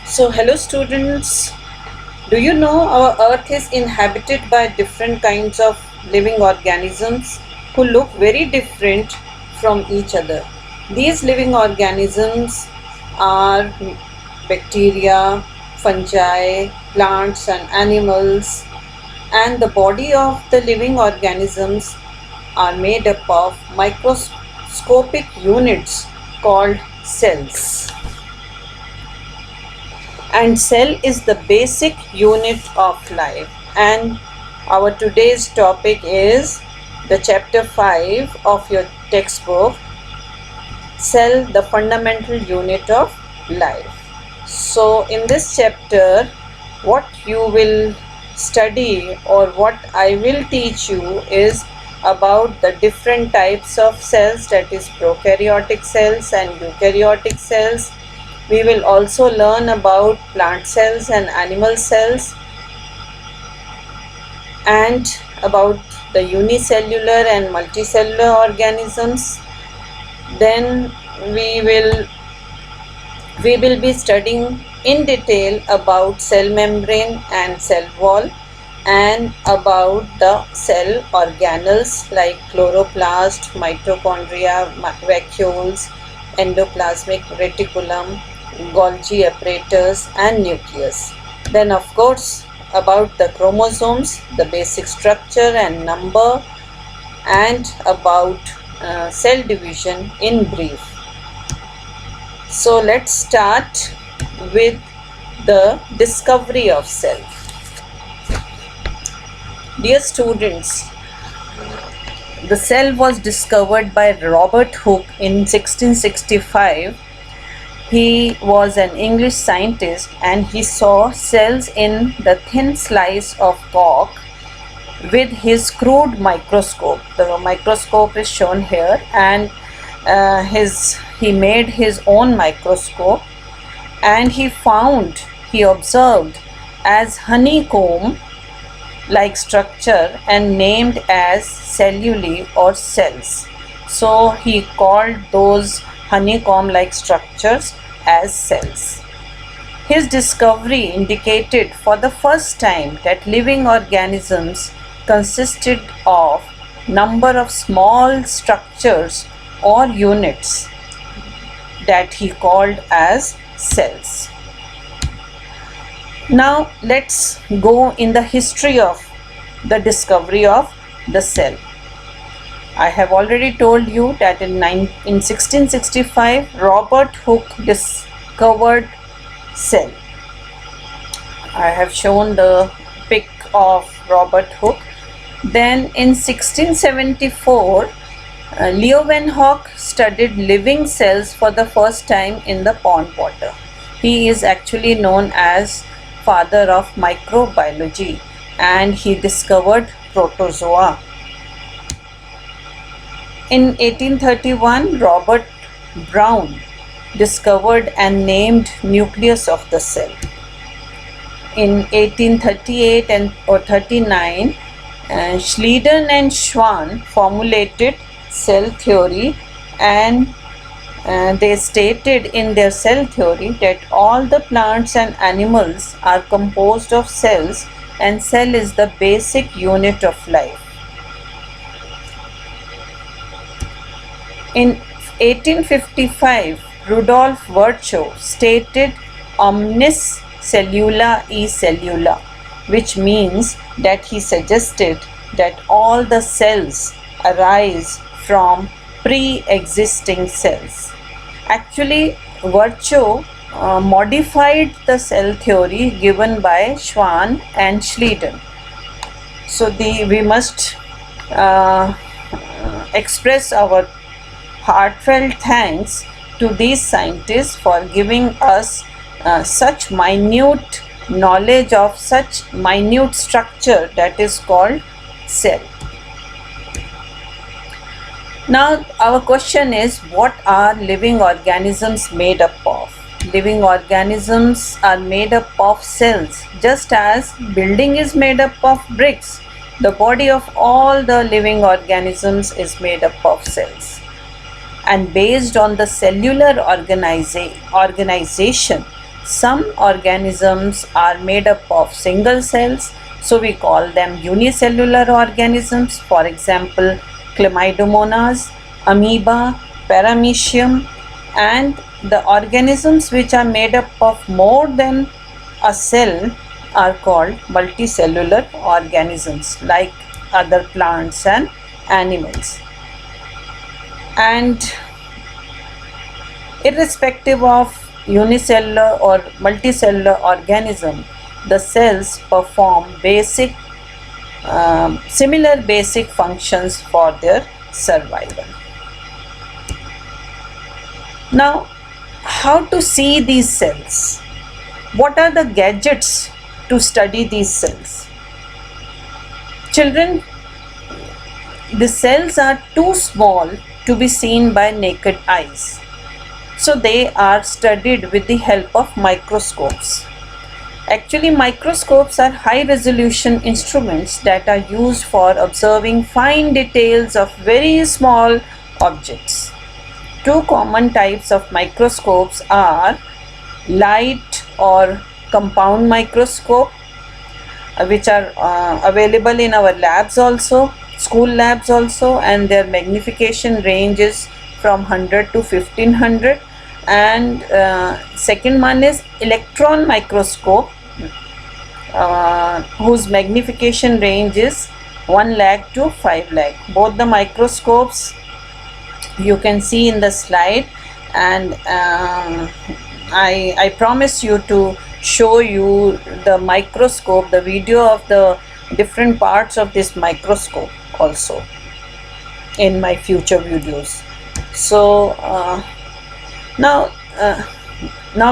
So, hello students. Do you know our earth is inhabited by different kinds of living organisms who look very different from each other? These living organisms are bacteria, fungi, plants, and animals, and the body of the living organisms are made up of microscopic units called cells, and cell is the basic unit of life. And our today's topic is the chapter 5 of your textbook, cell, the fundamental unit of life. So in this chapter, what you will study or what I will teach you is about the different types of cells, that is prokaryotic cells and eukaryotic cells. We will also learn about plant cells and animal cells, and about the unicellular and multicellular organisms. Then we will be studying in detail about cell membrane and cell wall, and about the cell organelles like chloroplast, mitochondria, vacuoles, endoplasmic reticulum, Golgi apparatus, and nucleus. Then, of course, about the chromosomes, the basic structure and number, and about cell division in brief. So, let's start with the discovery of cell. Dear students, the cell was discovered by Robert Hooke in 1665. He was an English scientist and he saw cells in the thin slice of cork with his crude microscope. The microscope is shown here, and he made his own microscope, and he observed as honeycomb like structure and named as cellulae or cells. So he called those honeycomb like structures as cells. His discovery indicated for the first time that living organisms consisted of number of small structures or units that he called as cells. Now let's go in the history of the discovery of the cell. I have already told you that in 1665 Robert Hooke discovered cell. I have shown the pic of Robert Hooke. Then in 1674 Leeuwenhoek studied living cells for the first time in the pond water. He is actually known as father of microbiology, and he discovered protozoa. In 1831, Robert Brown discovered and named nucleus of the cell. In 1838 or 39, Schleiden and Schwann formulated cell theory, and they stated in their cell theory that all the plants and animals are composed of cells, and cell is the basic unit of life. In 1855, Rudolf Virchow stated omnis cellula e cellula, which means that he suggested that all the cells arise from pre-existing cells. Actually, Virchow modified the cell theory given by Schwann and Schleiden. So we must express our heartfelt thanks to these scientists for giving us such minute knowledge of such minute structure that is called cell. Now our question is, what are living organisms made up of? Living organisms are made up of cells, just as building is made up of bricks. The body of all the living organisms is made up of cells. And based on the cellular organization, Some organisms are made up of single cells, so we call them unicellular organisms. For example, Chlamydomonas, amoeba, paramecium, and the organisms which are made up of more than a cell are called multicellular organisms, like other plants and animals. And irrespective of unicellular or multicellular organism, the cells perform similar basic functions for their survival. Now, how to see these cells? What are the gadgets to study these cells? Children, the cells are too small to be seen by naked eyes, so they are studied with the help of microscopes. Actually, microscopes are high resolution instruments that are used for observing fine details of very small objects. Two common types of microscopes are light or compound microscope, which are available in our labs also, school labs also, and their magnification range is from 100 to 1500. And second one is electron microscope, whose magnification range is 1 lakh to 5 lakh. Both the microscopes you can see in the slide, and I promise you to show you the microscope, the video of the different parts of this microscope also in my future videos. So now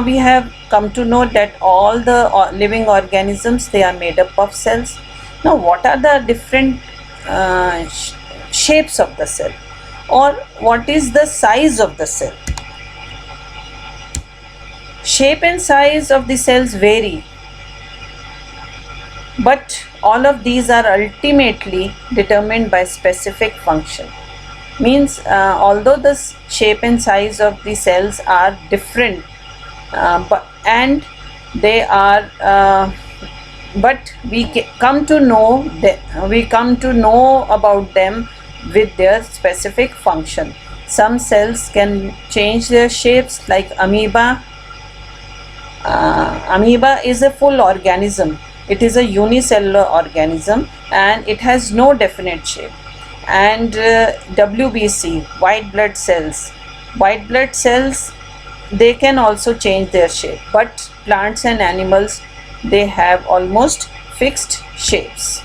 we have come to know that all the living organisms, they are made up of cells. Now, what are the different shapes of the cell, or what is the size of the cell? Shape and size of the cells vary, but all of these are ultimately determined by specific function. Means although the shape and size of the cells are different, but we come to know about them with their specific function. Some cells can change their shapes, like amoeba. Amoeba is a full organism. It is a unicellular organism and it has no definite shape. And WBC, white blood cells. White blood cells, they can also change their shape, but plants and animals, they have almost fixed shapes.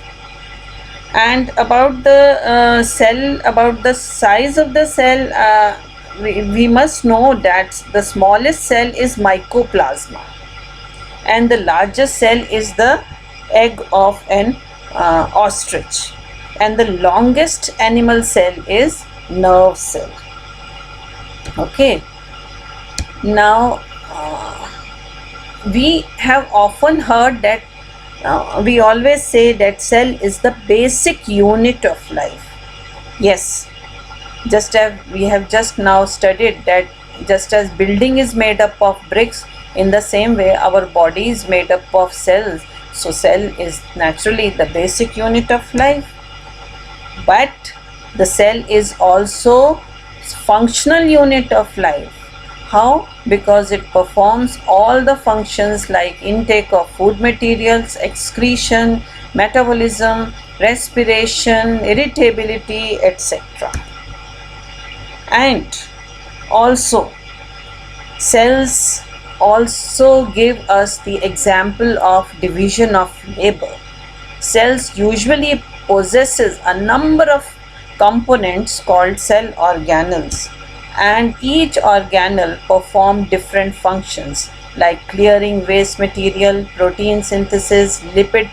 And about the cell, about the size of the cell, we must know that the smallest cell is mycoplasma, and the largest cell is the egg of an ostrich, and the longest animal cell is nerve cell. Okay, now we have often heard that we always say that cell is the basic unit of life. Yes, just as we have just now studied that just as building is made up of bricks, in the same way our body is made up of cells. So cell is naturally the basic unit of life. But the cell is also functional unit of life. How? Because it performs all the functions like intake of food materials, excretion, metabolism, respiration, irritability, etc. And also cells also give us the example of division of labor. Cells usually possesses a number of components called cell organelles, and each organelle perform different functions like clearing waste material, protein synthesis, lipid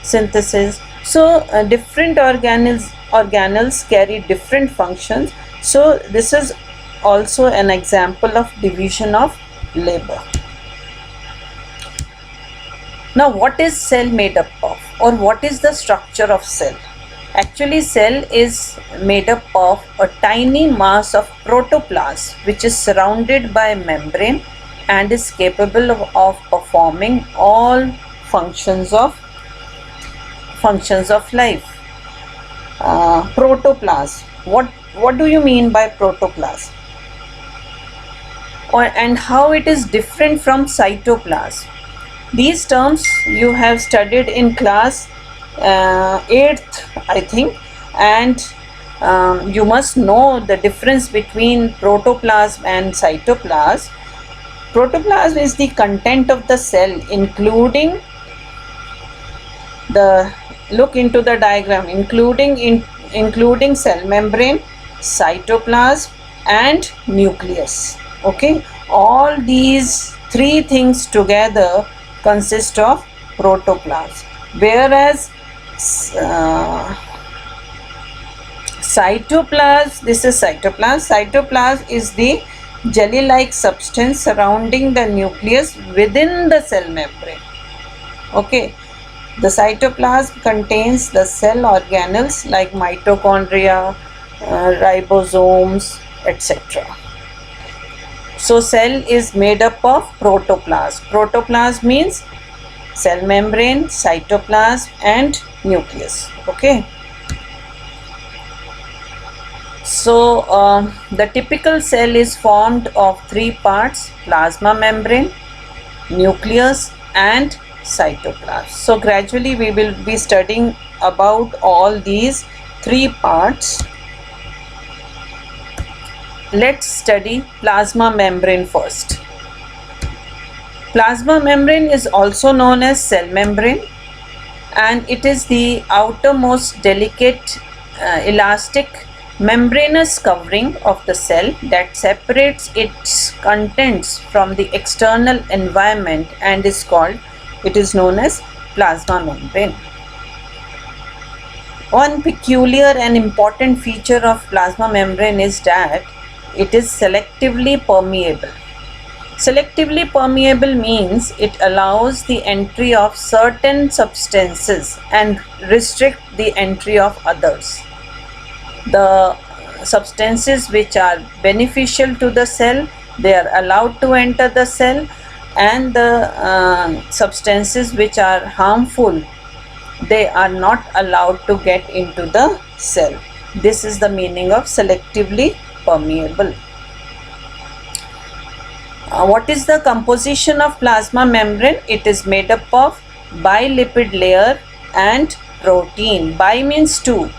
synthesis. So different organelles carry different functions. So this is also an example of division of labor. Now, what is cell made up of, or what is the structure of cell? Actually, cell is made up of a tiny mass of protoplasm which is surrounded by a membrane, and is capable of performing all functions of life. Protoplasm. What do you mean by protoplasm? And how it is different from cytoplasm? These terms you have studied in class 8th, I think, and you must know the difference between protoplasm and cytoplasm. Protoplasm is the content of the cell, including look into the diagram, including cell membrane, cytoplasm and nucleus. Okay, all these three things together consist of protoplasm, whereas cytoplasm, this is cytoplasm is the jelly like substance surrounding the nucleus within the cell membrane. Okay, the cytoplasm contains the cell organelles like mitochondria, ribosomes, etc. So cell is made up of protoplasm. Protoplasm means cell membrane, cytoplasm and nucleus. Okay. So the typical cell is formed of three parts: plasma membrane, nucleus and cytoplasm. So gradually we will be studying about all these three parts. Let's study plasma membrane first. Plasma membrane is also known as cell membrane, and it is the outermost delicate elastic membranous covering of the cell that separates its contents from the external environment and is known as plasma membrane. One peculiar and important feature of plasma membrane is that it is selectively permeable. Selectively permeable means it allows the entry of certain substances and restrict the entry of others. The substances which are beneficial to the cell, they are allowed to enter the cell, and the substances which are harmful, they are not allowed to get into the cell. This is the meaning of selectively permeable. What is the composition of plasma membrane? It is made up of bilipid layer and protein. Bi means two.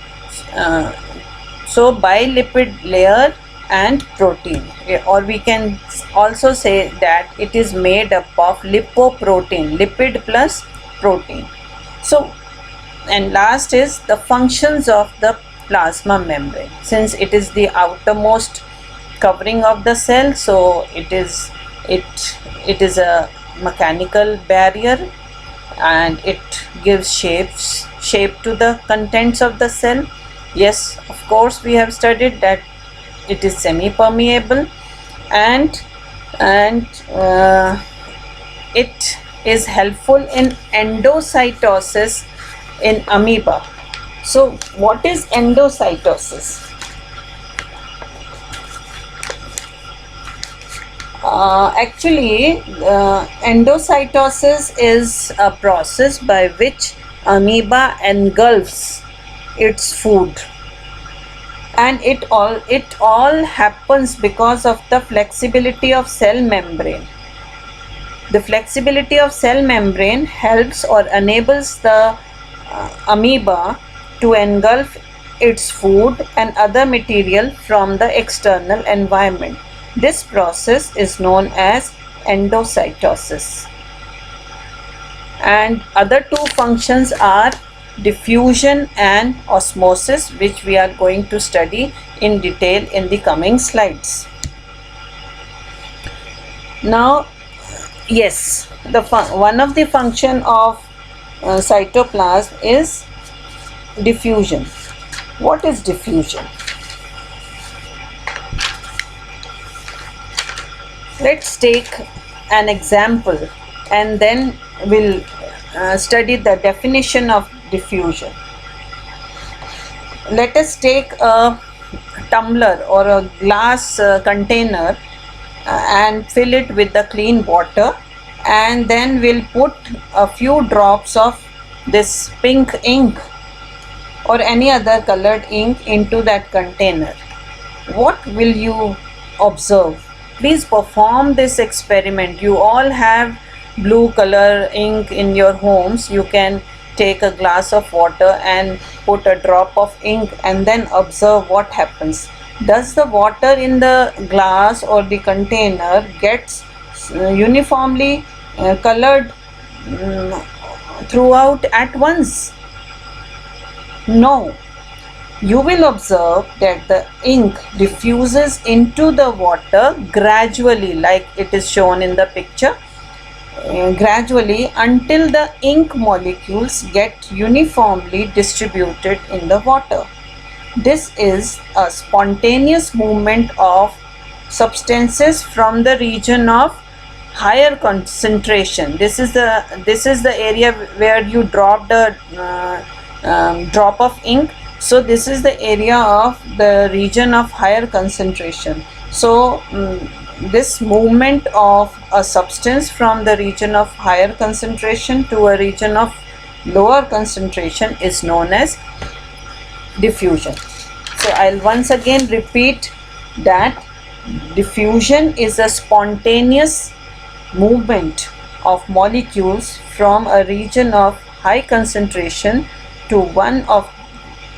So bilipid layer and protein, or we can also say that it is made up of lipoprotein, lipid plus protein. So, and last is the functions of the plasma membrane. Since it is the outermost covering of the cell, so it is a mechanical barrier, and it gives shape to the contents of the cell. Yes, of course, we have studied that it is semi-permeable, and it is helpful in endocytosis in amoeba. So, what is endocytosis? Actually, endocytosis is a process by which amoeba engulfs its food, and it all happens because of the flexibility of cell membrane. The flexibility of cell membrane helps or enables the amoeba to engulf its food and other material from the external environment. This process is known as endocytosis. And other two functions are diffusion and osmosis, which we are going to study in detail in the coming slides. Now, yes, one of the function of cytoplasm is diffusion. What is diffusion? Let's take an example and then we'll study the definition of diffusion. Let us take a tumbler or a glass container and fill it with the clean water, and then we'll put a few drops of this pink ink or any other colored ink into that container. What will you observe? Please perform this experiment. You all have blue color ink in your homes. You can take a glass of water and put a drop of ink and then observe what happens. Does the water in the glass or the container gets uniformly colored throughout at once? No. You will observe that the ink diffuses into the water gradually, like it is shown in the picture, gradually until the ink molecules get uniformly distributed in the water. This is a spontaneous movement of substances from the region of higher concentration. This is the area where you dropped a drop of ink. So this is the area of the region of higher concentration. So this movement of a substance from the region of higher concentration to a region of lower concentration is known as diffusion. So I'll once again repeat that diffusion is a spontaneous movement of molecules from a region of high concentration to one of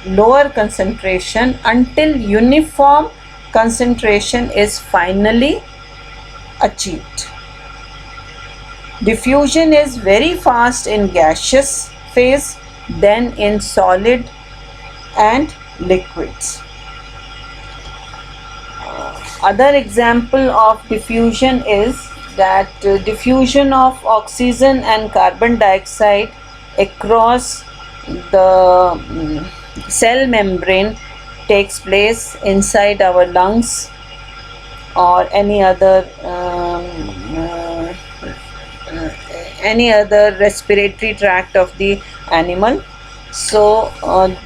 lower concentration until uniform concentration is finally achieved. Diffusion is very fast in gaseous phase, then in solid and liquids. Other example of diffusion is that diffusion of oxygen and carbon dioxide across the cell membrane takes place inside our lungs or any other respiratory tract of the animal. So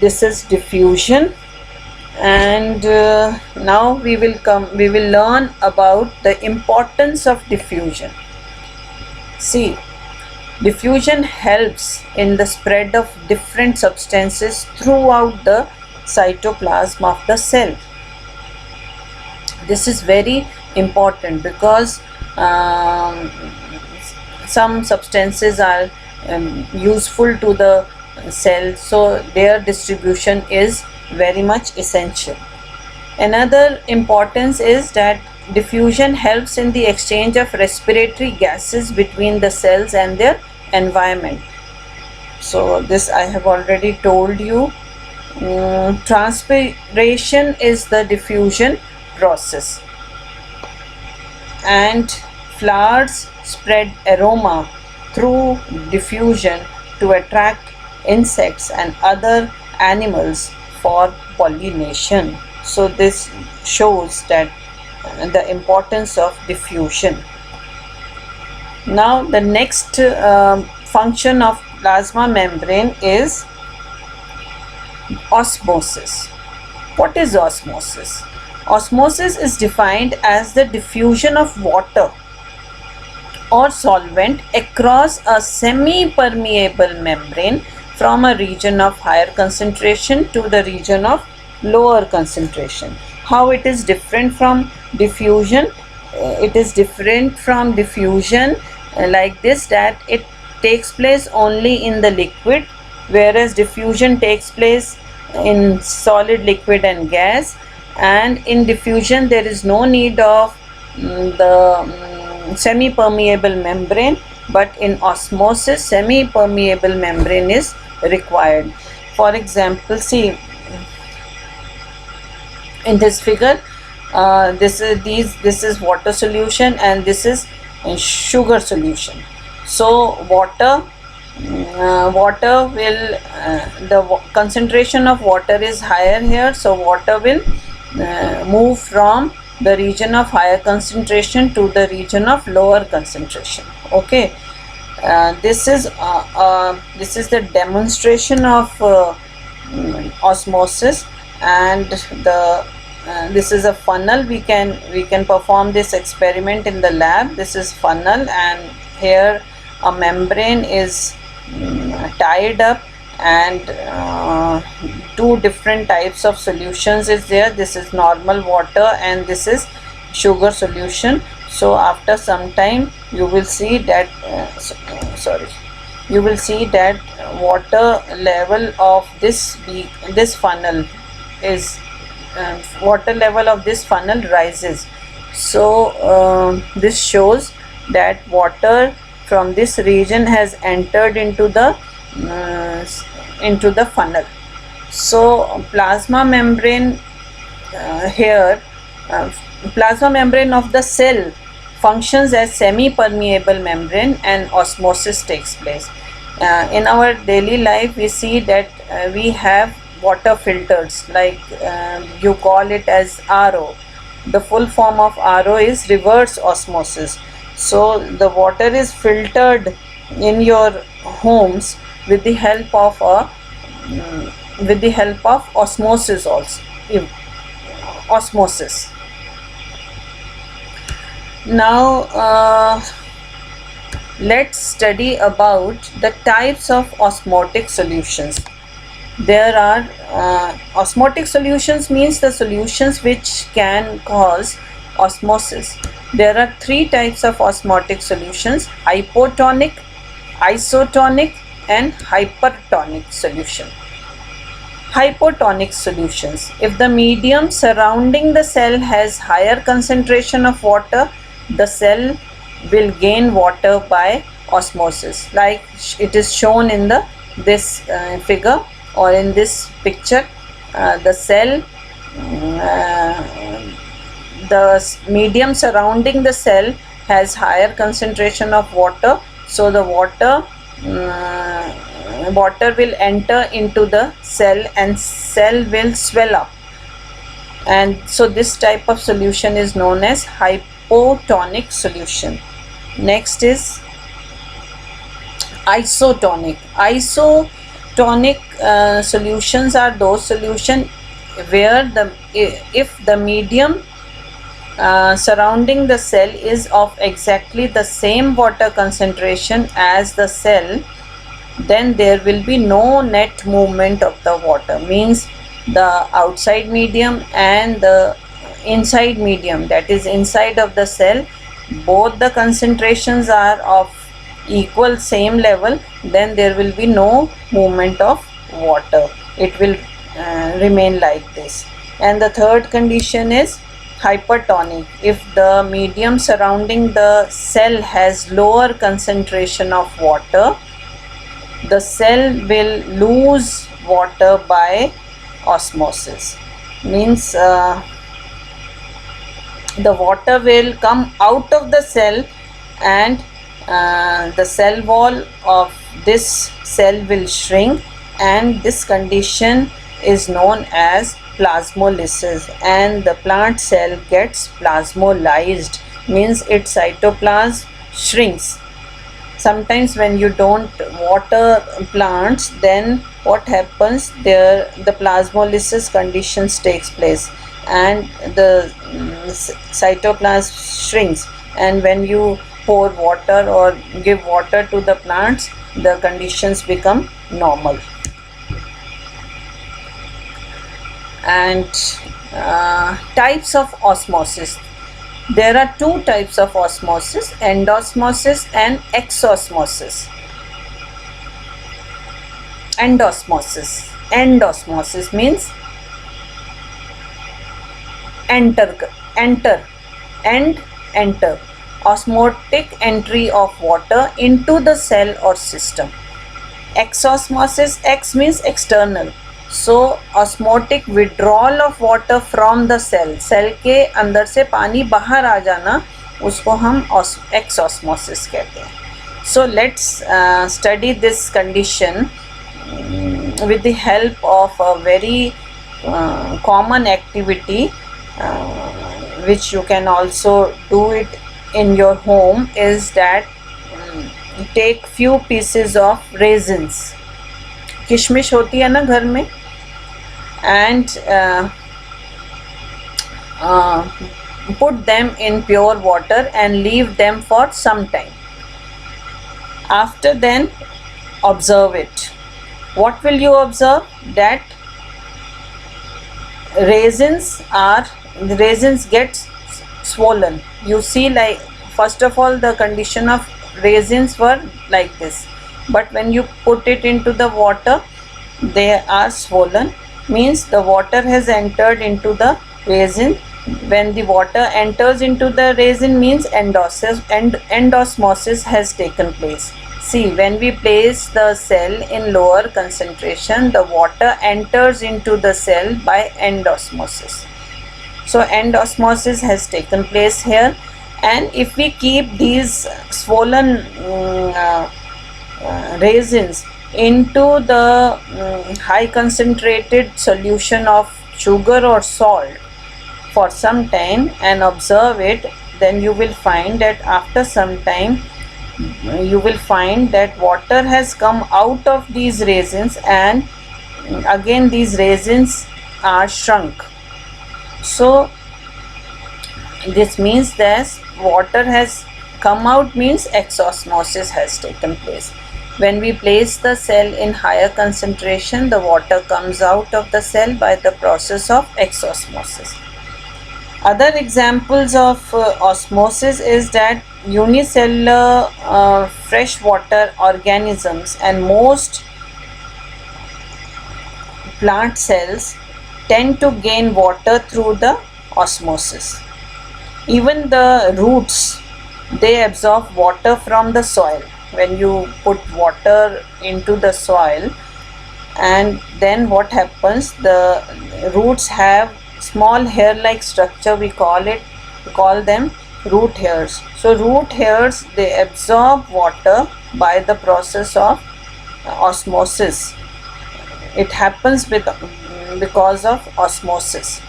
this is diffusion, and now we will learn about the importance of diffusion. See, diffusion helps in the spread of different substances throughout the cytoplasm of the cell. This is very important because some substances are useful to the cell, so their distribution is very much essential. Another importance is that diffusion helps in the exchange of respiratory gases between the cells and their environment. So this I have already told you. Transpiration is the diffusion process, and flowers spread aroma through diffusion to attract insects and other animals for pollination. So this shows that the importance of diffusion. Now the next function of plasma membrane is osmosis. What is osmosis? Osmosis is defined as the diffusion of water or solvent across a semi-permeable membrane from a region of higher concentration to the region of lower concentration. How it is different from diffusion? It is different from diffusion like this, that it takes place only in the liquid, whereas diffusion takes place in solid, liquid and gas. And in diffusion there is no need of the semi-permeable membrane, but in osmosis semi-permeable membrane is required. For example, see in this figure, this is water solution and this is sugar solution. So water will the concentration of water is higher here, so water will move from the region of higher concentration to the region of lower concentration. Okay, this is the demonstration of osmosis, and the this is a funnel. We can perform this experiment in the lab. This is funnel, and here a membrane is tied up, and two different types of solutions is there. This is normal water and this is sugar solution. So after some time you will see that you will see that water level of this funnel is water level of this funnel rises. So this shows that water from this region has entered into the funnel. So plasma membrane plasma membrane of the cell functions as semi-permeable membrane, and osmosis takes place. In our daily life we see that we have water filters, like you call it as RO. The full form of RO is reverse osmosis. So the water is filtered in your homes with the help of osmosis also. Osmosis. Now let's study about the types of osmotic solutions. There are osmotic solutions means the solutions which can cause osmosis. There are three types of osmotic solutions: hypotonic, isotonic and hypertonic solution. Hypotonic solutions: if the medium surrounding the cell has higher concentration of water, the cell will gain water by osmosis, like it is shown in this figure or in this picture. The cell, the medium surrounding the cell has higher concentration of water, so the water will enter into the cell and cell will swell up, and so this type of solution is known as hypotonic solution. Next is isotonic. Isotonic solutions are those solutions where if the medium surrounding the cell is of exactly the same water concentration as the cell, then there will be no net movement of the water. Means the outside medium and the inside medium, that is inside of the cell, both the concentrations are of equal same level, then there will be no movement of water. It will remain like this. And the third condition is hypertonic. If the medium surrounding the cell has lower concentration of water, the cell will lose water by osmosis. Means the water will come out of the cell, and the cell wall of this cell will shrink, and this condition is known as plasmolysis, and the plant cell gets plasmolysed, means its cytoplasm shrinks. Sometimes when you don't water plants, then what happens, there the plasmolysis conditions takes place and the cytoplasm shrinks, and when you pour water or give water to the plants, the conditions become normal. And types of osmosis. There are two types of osmosis: endosmosis and exosmosis. Endosmosis means enter, osmotic entry of water into the cell or system. Exosmosis, X means external, so osmotic withdrawal of water from the cell. Cell के अंदर से पानी बाहर आ जाना, उसको हम exosmosis कहते हैं. So let's study this condition with the help of a very common activity which you can also do it in your home, is that take few pieces of raisins. किशमिश होती है ना घर में, and uh, put them in pure water and leave them for some time. After then, observe it. What will you observe? That raisins get swollen. You see, like, first of all, the condition of raisins were like this, but when you put it into the water, they are swollen. Means the water has entered into the raisin. When the water enters into the raisin, means endosmosis has taken place. See, when we place the cell in lower concentration, the water enters into the cell by endosmosis. So endosmosis has taken place here, and if we keep these swollen raisins into the high concentrated solution of sugar or salt for some time and observe it, then you will find that after some time you will find that water has come out of these raisins, and again these raisins are shrunk. So this means that water has come out, means exosmosis has taken place. When we place the cell in higher concentration, the water comes out of the cell by the process of exosmosis. Other examples of osmosis is that unicellular freshwater organisms and most plant cells tend to gain water through the osmosis. Even the roots, they absorb water from the soil. When you put water into the soil, and then what happens, the roots have small hair-like structure. We call them root hairs. So root hairs, they absorb water by the process of osmosis. It happens because of osmosis.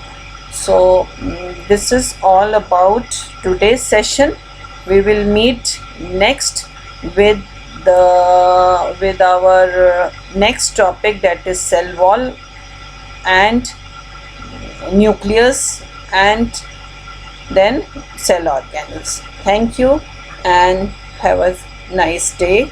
So this is all about today's session. We will meet next with our next topic, that is cell wall and nucleus and then cell organelles. Thank you and have a nice day.